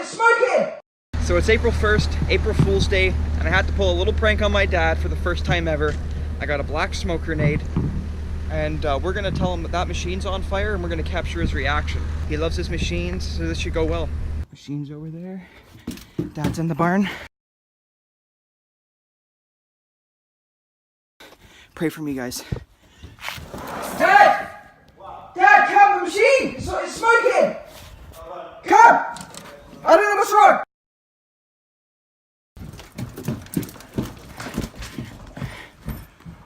it's smoking! So it's April 1st, April Fool's Day, and I had to pull a little prank on my dad for the first time ever. I got a black smoke grenade, and we're gonna tell him that that machine's on fire, and we're gonna capture his reaction. He loves his machines, so this should go well. Machine's over there. Dad's in the barn. Pray for me, guys. Dad! Dad, come, the machine! It's smoking! Come! I don't know what's wrong!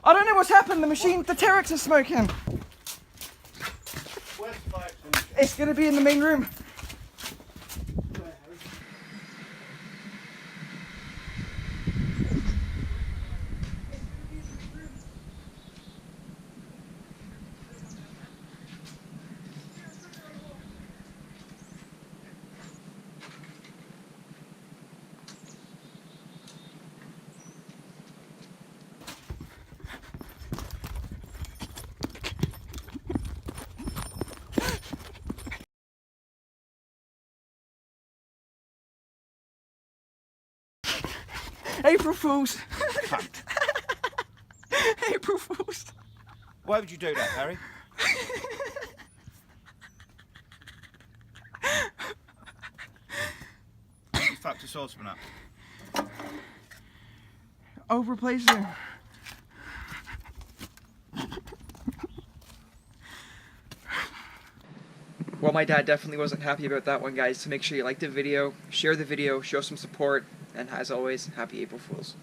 I don't know what's happened, the machine, the Terex is smoking. It's gonna be in the main room. April Fools! April Fools! Why would you do that, Harry? You fucked a saucepan up. Overplaced him. Well, my dad definitely wasn't happy about that one, guys, so make sure you like the video, share the video, show some support, and as always, happy April Fools.